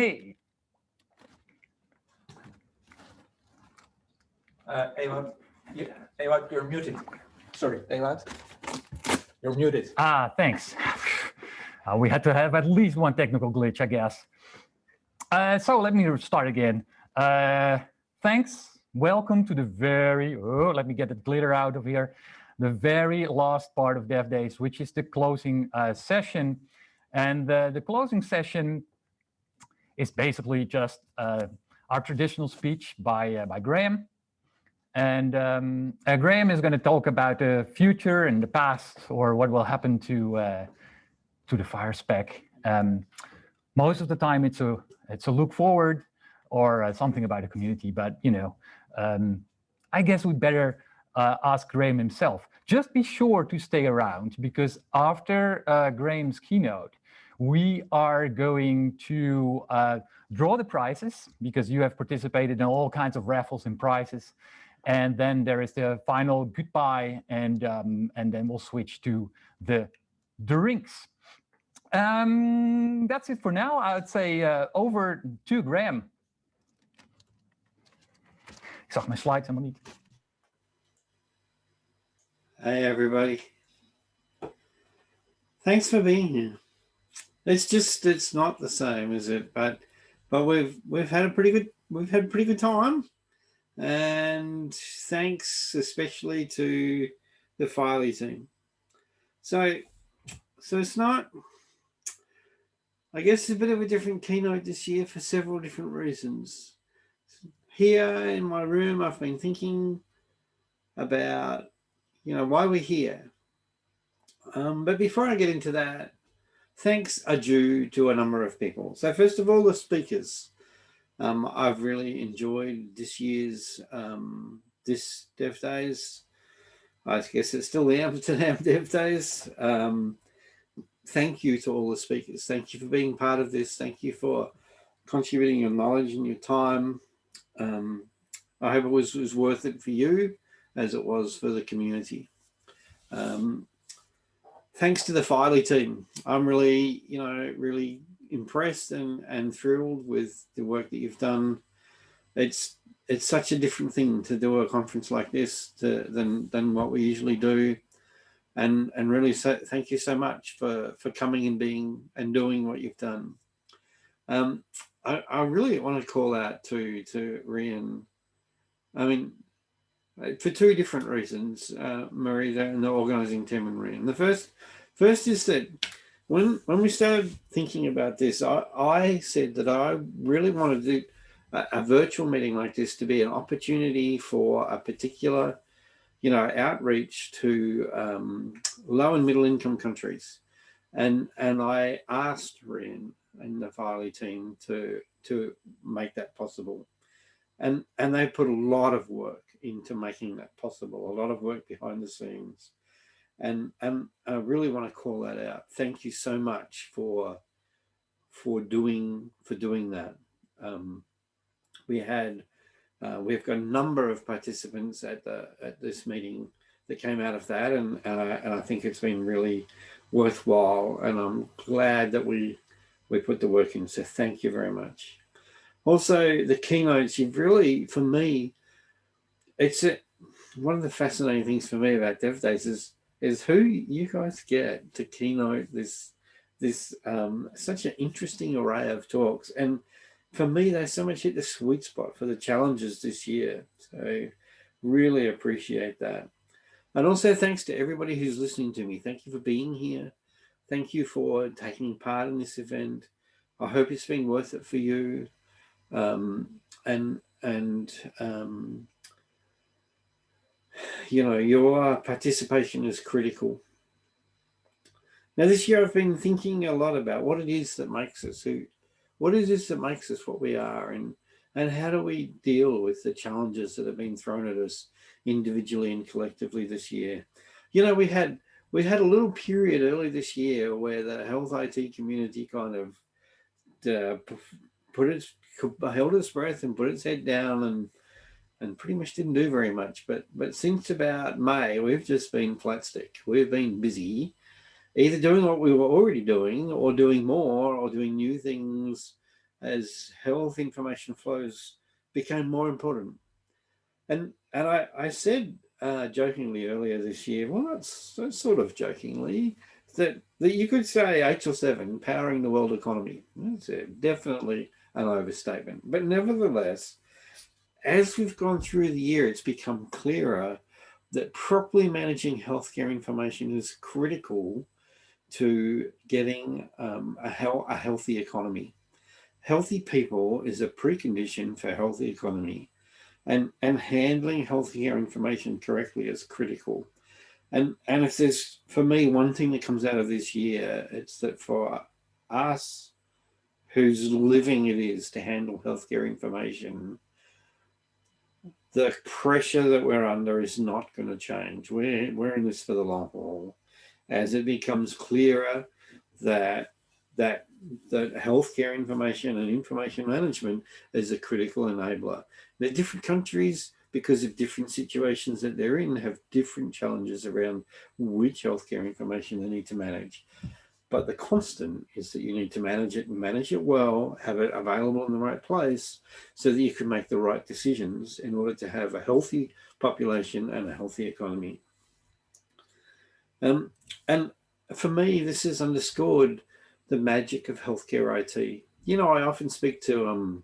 Hey. Ewout, Ewout, you're muted. Sorry, Ewout, you're muted. Thanks. We had to have at least one technical glitch, I guess. So let me start again. Thanks. Welcome to the let me get the glitter out of here. The very last part of DevDays, which is the closing session. And the closing session is basically just our traditional speech by Grahame. And Grahame is going to talk about the future and the past, or what will happen to the fire spec. Most of the time, it's a look forward or something about the community. But I guess we better ask Grahame himself. Just be sure to stay around, because after Grahame's keynote, we are going to draw the prizes, because you have participated in all kinds of raffles and prizes. And then there is the final goodbye, and then we'll switch to the drinks. That's it for now. I would say over to Grahame. Ik zag mijn slides helemaal niet. Hey everybody. Thanks for being here. It's not the same, is it? But we've had a pretty good time. And thanks especially to the Filey team. So it's not, I guess, a bit of a different keynote this year for several different reasons. Here in my room, I've been thinking about, why we're here. But before I get into that, thanks are due to a number of people. So first of all, the speakers. I've really enjoyed this year's this DevDays. I guess it's still the Amsterdam DevDays. Thank you to all the speakers. Thank you for being part of this. Thank you for contributing your knowledge and your time. I hope it was worth it for you as it was for the community. Thanks to the Filey team. I'm really, really impressed and thrilled with the work that you've done. It's such a different thing to do a conference like this than what we usually do, and really thank you so much for coming and doing what you've done. I really want to call out to Rian. I mean, for two different reasons, Marie and the organizing team and Rian. The first is that when we started thinking about this, I said that I really wanted to do a virtual meeting like this to be an opportunity for a particular, outreach to low and middle income countries. And I asked Rian and the Filey team to make that possible. And they put a lot of work into making that possible, a lot of work behind the scenes. And I really want to call that out. Thank you so much for doing that. We've got a number of participants at this meeting that came out of that, and I think it's been really worthwhile. And I'm glad that we put the work in. So thank you very much. Also, the keynotes, you've really, for me, one of the fascinating things for me about DevDays is who you guys get to keynote this such an interesting array of talks. And for me, they so much hit the sweet spot for the challenges this year. So really appreciate that. And also thanks to everybody who's listening to me. Thank you for being here. Thank you for taking part in this event. I hope it's been worth it for you. Your participation is critical. Now, this year I've been thinking a lot about what it is that makes us what is this that makes us what we are, and how do we deal with the challenges that have been thrown at us individually and collectively this year. We had a little period early this year where the health IT community kind of held its breath and put its head down and pretty much didn't do very much. But since about May, we've just been flat stick. We've been busy, either doing what we were already doing, or doing more, or doing new things. as health information flows became more important. And I said jokingly earlier this year, well, that's sort of jokingly, that you could say 8 or 7 powering the world economy. That's definitely an overstatement. But nevertheless, as we've gone through the year, it's become clearer that properly managing healthcare information is critical to getting a healthy economy. Healthy people is a precondition for a healthy economy, and handling healthcare information correctly is critical. And if there's, for me, one thing that comes out of this year, it's that for us whose living it is to handle healthcare information, the pressure that we're under is not going to change. We're in this for the long haul. As it becomes clearer that healthcare information and information management is a critical enabler. The different countries, because of different situations that they're in, have different challenges around which healthcare information they need to manage. But the constant is that you need to manage it and manage it well, have it available in the right place so that you can make the right decisions in order to have a healthy population and a healthy economy. And for me, this has underscored the magic of healthcare IT. You know, I often speak to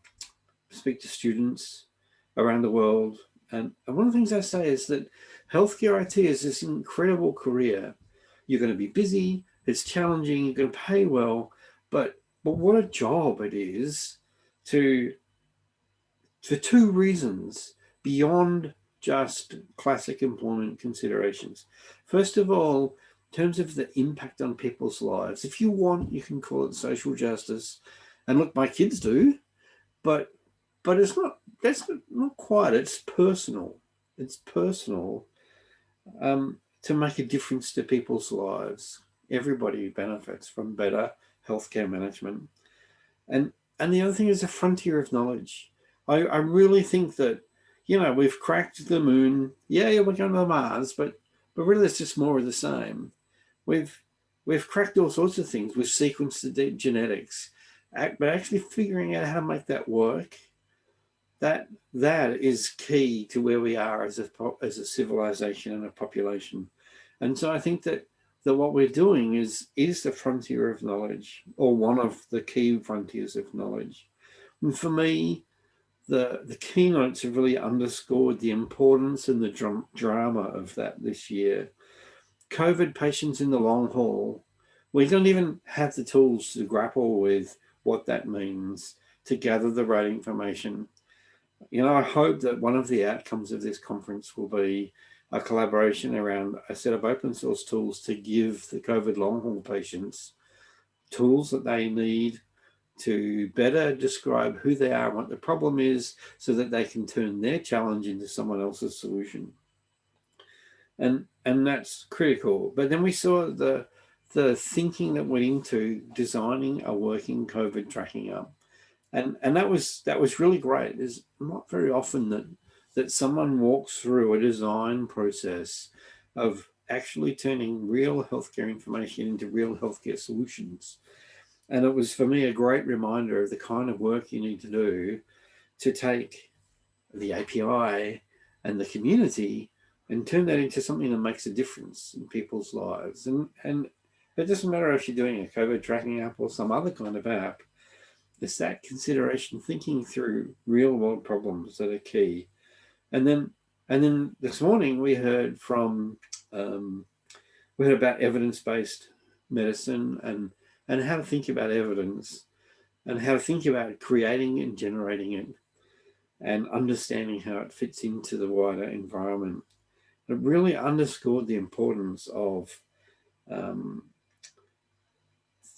students around the world, and one of the things I say is that healthcare IT is this incredible career. You're going to be busy, it's challenging, you're going to pay well, but what a job it is for 2 reasons beyond just classic employment considerations. First of all, in terms of the impact on people's lives, if you want, you can call it social justice. And look, my kids do, but it's not, that's not quite, it's personal. It's personal to make a difference to people's lives. Everybody benefits from better healthcare management. And the other thing is the frontier of knowledge. I really think that, you know, we've cracked the moon. Yeah, we're going to Mars, but really it's just more of the same. We've cracked all sorts of things. We've sequenced the genetics, but actually figuring out how to make that work, that is key to where we are as a civilization and a population. And so I think that what we're doing is the frontier of knowledge, or one of the key frontiers of knowledge. And for me, the keynotes have really underscored the importance and the drama of that this year. COVID patients in the long haul, we don't even have the tools to grapple with what that means, to gather the right information. You know, I hope that one of the outcomes of this conference will be a collaboration around a set of open source tools to give the COVID long haul patients tools that they need to better describe who they are and what the problem is, so that they can turn their challenge into someone else's solution. And that's critical. But then we saw the thinking that went into designing a working COVID tracking app. And that was really great. There's not very often that someone walks through a design process of actually turning real healthcare information into real healthcare solutions. And it was, for me, a great reminder of the kind of work you need to do to take the API and the community and turn that into something that makes a difference in people's lives. And it doesn't matter if you're doing a COVID tracking app or some other kind of app. It's that consideration, thinking through real world problems that are key. And then this morning we heard from about evidence-based medicine and how to think about evidence and how to think about creating and generating it and understanding how it fits into the wider environment. It really underscored the importance of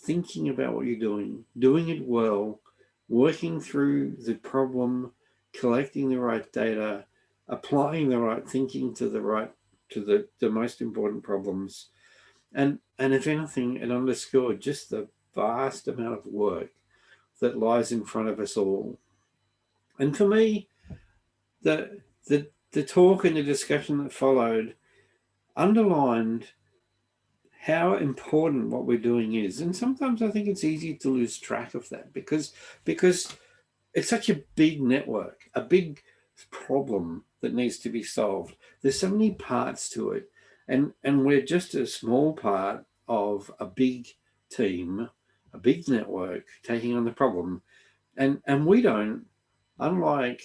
thinking about what you're doing it well, working through the problem, collecting the right data, applying the right thinking to the most important problems. And if anything, it underscored just the vast amount of work that lies in front of us all. And for me, the talk and the discussion that followed underlined how important what we're doing is. And sometimes I think it's easy to lose track of that because it's such a big network, a big problem that needs to be solved. There's so many parts to it. And we're just a small part of a big team, a big network taking on the problem. And we don't, unlike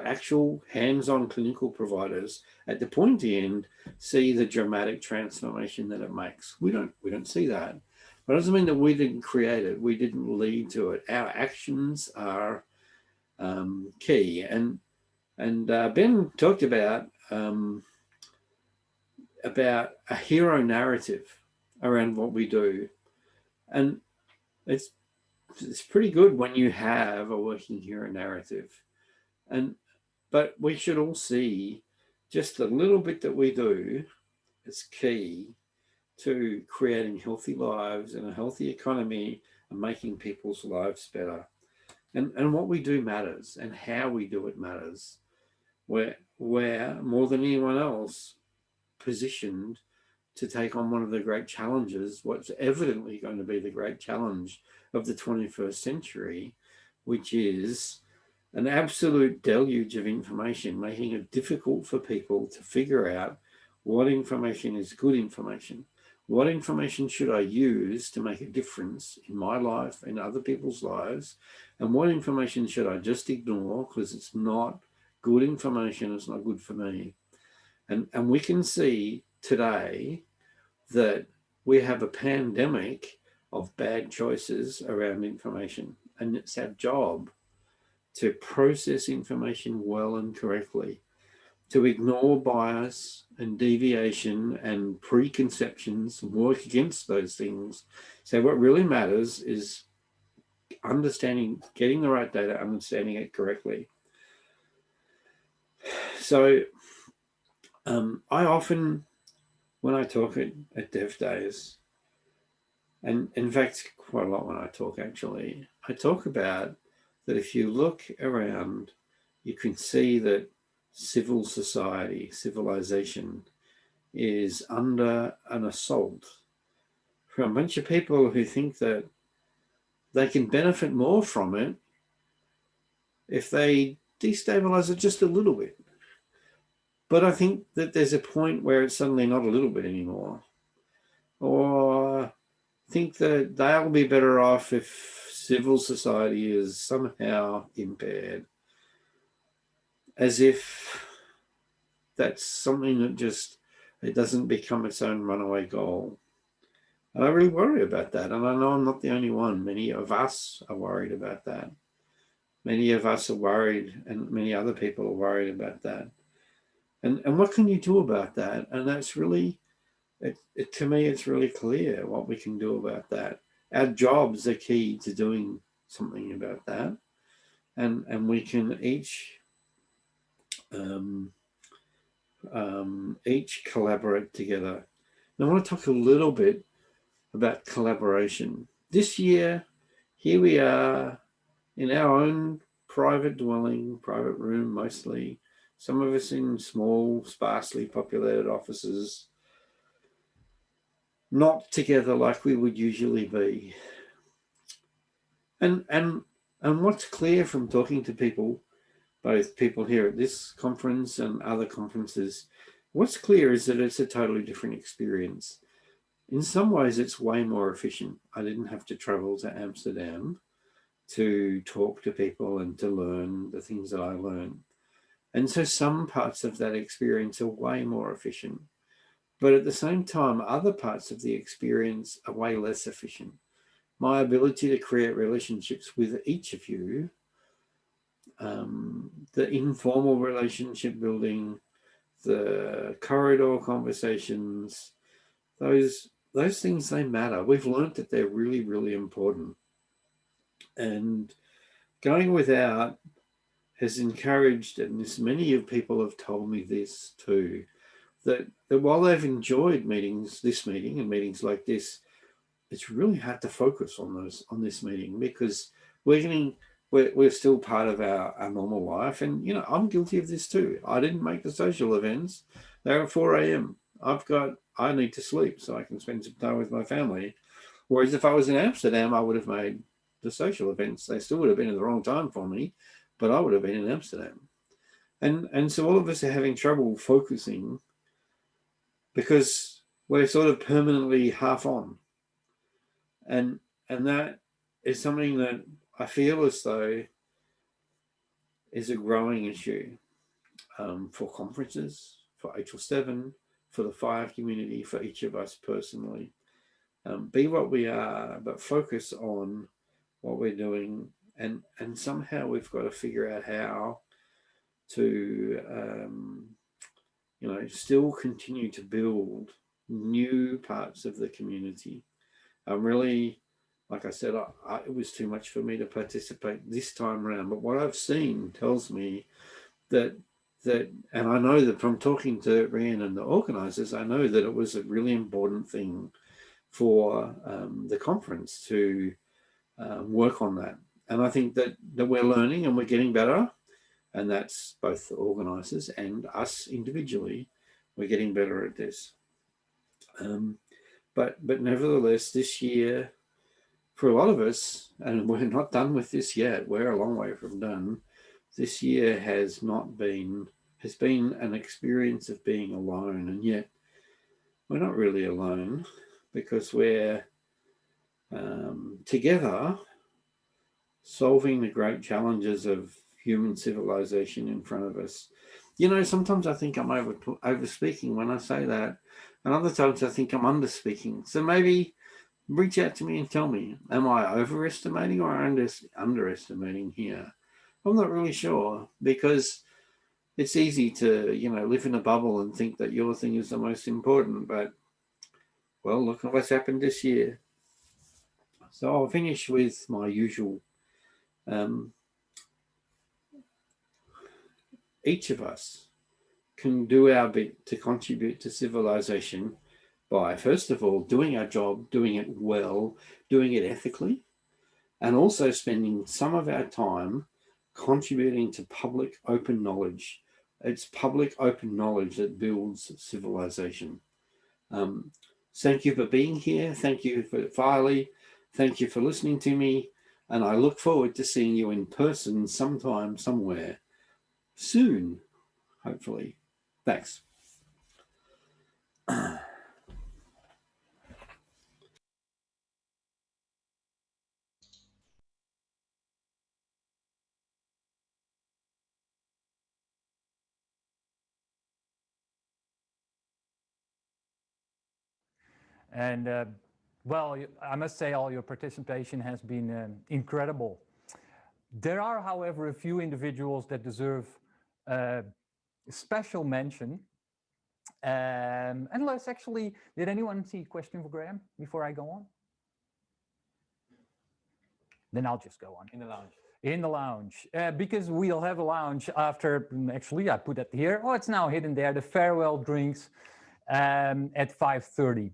actual hands-on clinical providers at the pointy end, see the dramatic transformation that it makes. We don't see that. But it doesn't mean that we didn't create it. We didn't lead to it. Our actions are key. And Ben talked about a hero narrative around what we do, and it's pretty good when you have a working hero narrative. But we should all see just the little bit that we do is key to creating healthy lives and a healthy economy and making people's lives better. And what we do matters, and how we do it matters. We're more than anyone else positioned to take on one of the great challenges, what's evidently going to be the great challenge of the 21st century, which is an absolute deluge of information, making it difficult for people to figure out what information is good information. What information should I use to make a difference in my life and other people's lives? And what information should I just ignore because it's not good information, it's not good for me? And we can see today that we have a pandemic of bad choices around information. And it's our job to process information well and correctly, to ignore bias and deviation and preconceptions and work against those things. So what really matters is understanding, getting the right data, understanding it correctly. So I often, when I talk at DevDays, and in fact, quite a lot when I talk actually, I talk about that if you look around, you can see that civil society, civilization, is under an assault from a bunch of people who think that they can benefit more from it if they destabilize it just a little bit. But I think that there's a point where it's suddenly not a little bit anymore. Or think that they'll be better off if civil society is somehow impaired. As if that's something that just, it doesn't become its own runaway goal. And I really worry about that. And I know I'm not the only one. Many of us are worried about that. Many of us are worried, and many other people are worried about that. And what can you do about that? And that's really, to me, it's really clear what we can do about that. Our jobs are key to doing something about that. And we can each collaborate together. And I want to talk a little bit about collaboration. This year, here we are in our own private dwelling, private room mostly, some of us in small, sparsely populated offices, not together like we would usually be. And what's clear from talking to people, both people here at this conference and other conferences, what's clear is that it's a totally different experience. In some ways, it's way more efficient. I didn't have to travel to Amsterdam to talk to people and to learn the things that I learned. And so some parts of that experience are way more efficient. But at the same time, other parts of the experience are way less efficient. My ability to create relationships with each of you, the informal relationship building, the corridor conversations, those things, they matter. We've learned that they're really, really important. And going without has encouraged, and many of people have told me this too, that while they've enjoyed this meeting and meetings like this, it's really hard to focus on this meeting because we're still part of our normal life. And, I'm guilty of this too. I didn't make the social events. They're at 4 a.m. I need to sleep so I can spend some time with my family. Whereas if I was in Amsterdam, I would have made the social events. They still would have been at the wrong time for me, but I would have been in Amsterdam. And so all of us are having trouble focusing because we're sort of permanently half on. And that is something that I feel as though is a growing issue for conferences, for HL7, for the fire community, for each of us personally. Be what we are, but focus on what we're doing. And somehow we've got to figure out how to, still continue to build new parts of the community. I'm really, like I said, it was too much for me to participate this time around. But what I've seen tells me that, and I know that from talking to Grahame and the organizers, I know that it was a really important thing for the conference to work on that. And I think that we're learning and we're getting better. And that's both the organizers and us individually. We're getting better at this. But nevertheless, this year, for a lot of us, and we're not done with this yet, we're a long way from done. This year has been an experience of being alone, and yet we're not really alone because we're together solving the great challenges of human civilization in front of us. Sometimes I think I'm over speaking when I say that, and other times I think I'm under speaking. So maybe reach out to me and tell me, am I overestimating or underestimating here? I'm not really sure, because it's easy to, live in a bubble and think that your thing is the most important. But, well, look at what's happened this year. So I'll finish with my usual. Each of us can do our bit to contribute to civilization by, first of all, doing our job, doing it well, doing it ethically, and also spending some of our time contributing to public open knowledge. It's public open knowledge that builds civilization. Thank you for being here. Thank you for Farley. Thank you for listening to me. And I look forward to seeing you in person sometime, somewhere, soon, hopefully. Thanks. And well, I must say all your participation has been incredible. There are, however, a few individuals that deserve special mention. Unless actually, did anyone see a question for Grahame before I go on? Then I'll just go on. In the lounge. In the lounge, because we'll have a lounge after, actually I put it here, oh, it's now hidden there, the farewell drinks at 5:30.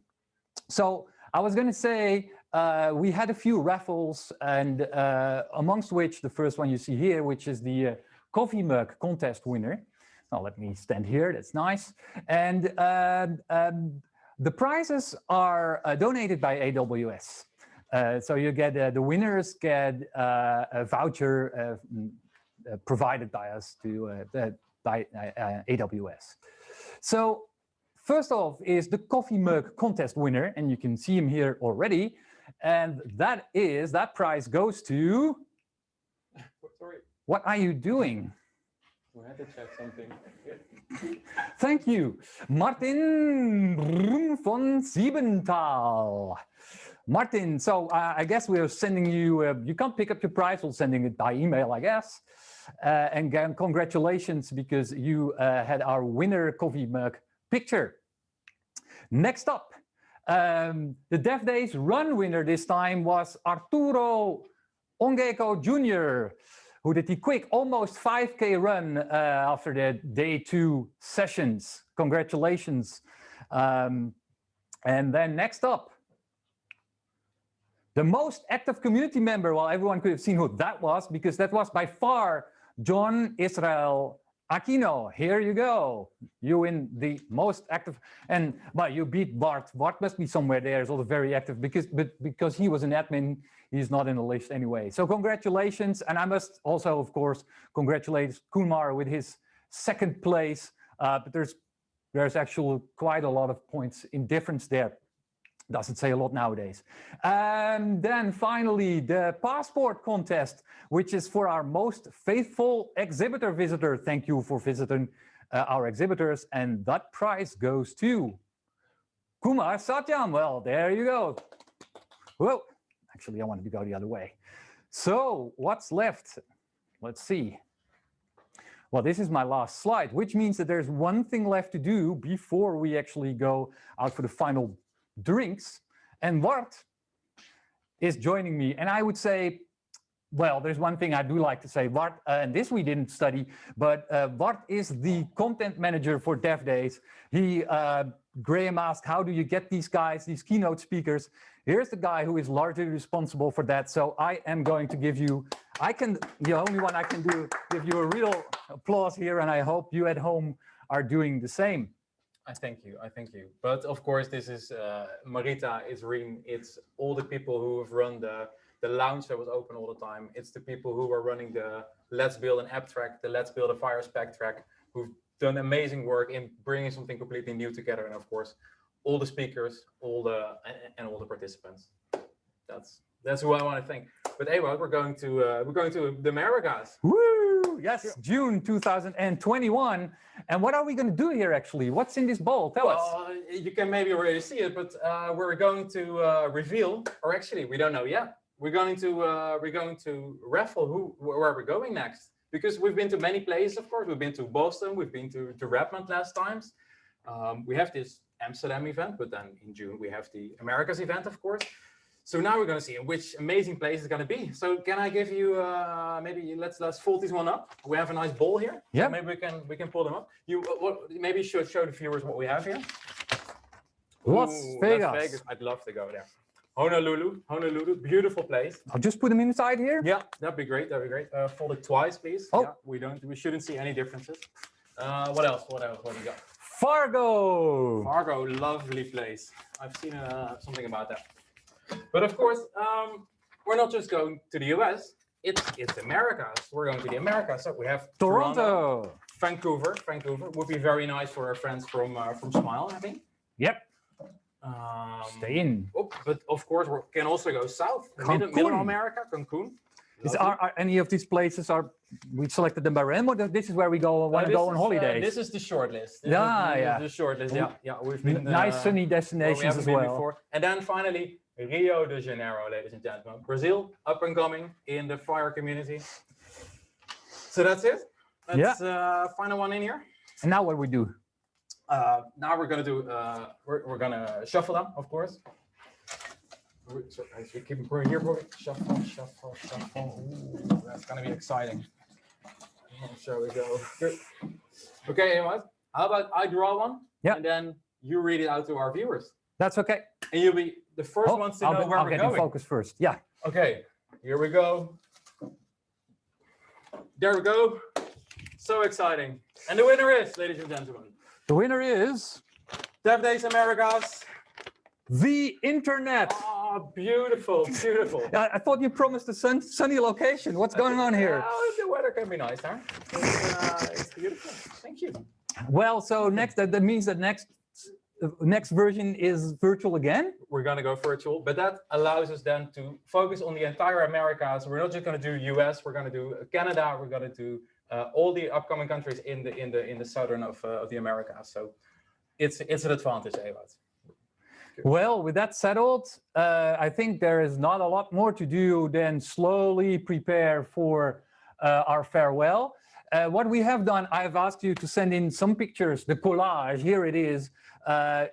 So I was going to say, we had a few raffles, and amongst which the first one you see here, which is the coffee mug contest winner. Now let me stand here, that's nice. And the prizes are donated by AWS. So you get, the winners get a voucher provided by us by AWS. So first off is the coffee mug contest winner, and you can see him here already. And that prize goes to, Sorry. What are you doing? We had to check something. Thank you, Martin von Siebenthal. Martin, so I guess we're sending you, you can't pick up your prize, we're sending it by email, I guess. And again, congratulations, because you had our winner coffee mug picture. Next up, the DevDays run winner this time was Arturo Ongeko Jr., who did the quick almost 5K run after the day 2 sessions. Congratulations. And then next up, the most active community member, well, everyone could have seen who that was, because that was by far John Israel Aquino, here you go. You win the most active, and well, you beat Bart. Bart must be somewhere there. Is also very active because he was an admin, he's not in the list anyway. So congratulations, and I must also, of course, congratulate Kumar with his second place. But there's actually quite a lot of points in difference there. Doesn't say a lot nowadays. And then finally, the passport contest, which is for our most faithful exhibitor visitor. Thank you for visiting our exhibitors. And that prize goes to Kumar Satyam. Well, there you go. Whoa, actually, I wanted to go the other way. So what's left? Let's see. Well, this is my last slide, which means that there's one thing left to do before we actually go out for the final drinks, and Bart is joining me. And I would say, well, there's one thing I do like to say, Bart, and this we didn't study, but Bart is the content manager for DevDays. Grahame asked, how do you get these guys, these keynote speakers? Here's the guy who is largely responsible for that. So I am going to give you, the only one I can do, give you a real applause here, and I hope you at home are doing the same. I thank you. But of course, this is Marita, it's Reem, it's all the people who have run the lounge that was open all the time. It's the people who are running the Let's Build an App track, the Let's Build a Fire Spec track, who've done amazing work in bringing something completely new together. And of course, all the speakers, all the participants. That's who I want to thank. But Ewout, we're going to the Americas. Woo! Yes, June 2021. And what are we going to do here actually? What's in this bowl? Tell us. You can maybe already see it, but we're going to reveal, or actually we don't know yet. We're going to raffle where we're going next, because we've been to many places. Of course, we've been to Boston, we've been to Redmond last times. We have this Amsterdam event, but then in June we have the Americas event, of course. So now we're going to see which amazing place it's going to be. So can I give you maybe let's fold this one up. We have a nice bowl here. Yeah. So maybe we can pull them up. Maybe you should show the viewers what we have here. Las Vegas. Las Vegas. I'd love to go there. Honolulu, beautiful place. I'll just put them inside here. Yeah, that'd be great. Fold it twice, please. Oh. Yeah, we shouldn't see any differences. What else? What do we got? Fargo. Fargo, lovely place. I've seen something about that. But of course, we're not just going to the US. It's Americas. We're going to the Americas. So we have Toronto. Vancouver would be very nice for our friends from Smile, I think. Yep. Stay in. Oh, but of course, we can also go south. Middle America, Cancun. Are any of these places we selected them by random, or this is where we go want to go on holidays? This is the short list. This is the short list. Yeah. We've been nice sunny destinations as well. Before. And then finally, Rio de Janeiro, ladies and gentlemen. Brazil, up and coming in the fire community. So that's it. That's final one in here. And now what do we do? Now we're gonna do. We're gonna shuffle them, of course. So as we keep going here, shuffle. Ooh, that's gonna be exciting. Shall we go? Good. Okay, Ewout, how about I draw one, and then you read it out to our viewers. That's okay. And you'll be the first ones to know where we're going. I'll get in focus first. Yeah. Okay, here we go. There we go. So exciting. And the winner is, ladies and gentlemen. The winner is DevDays Americas. The internet. Oh, beautiful. I thought you promised a sunny location. What's going on here? The weather can be nice, huh? It's beautiful. Thank you. Well, so that means that next version is virtual again. We're going to go virtual, but that allows us then to focus on the entire Americas. We're not just going to do US. We're going to do Canada. We're going to do all the upcoming countries in the southern of the Americas. So it's an advantage, Ewout. Well, with that settled, I think there is not a lot more to do than slowly prepare for our farewell. What we have done, I've asked you to send in some pictures, the collage, here it is.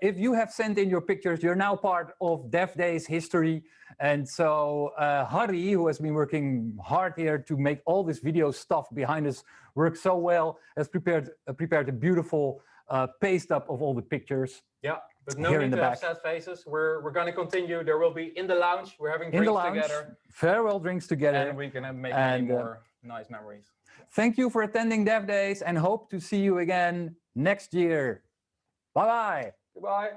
If you have sent in your pictures, you're now part of DevDays history. And so Harry, who has been working hard here to make all this video stuff behind us work so well, has prepared a beautiful paste up of all the pictures. Yeah, but no need to have sad faces. We're going to continue. There will be in the lounge. We're having drinks together. Farewell drinks together. And we can make many more nice memories. Thank you for attending DevDays and hope to see you again next year. Bye-bye. Goodbye.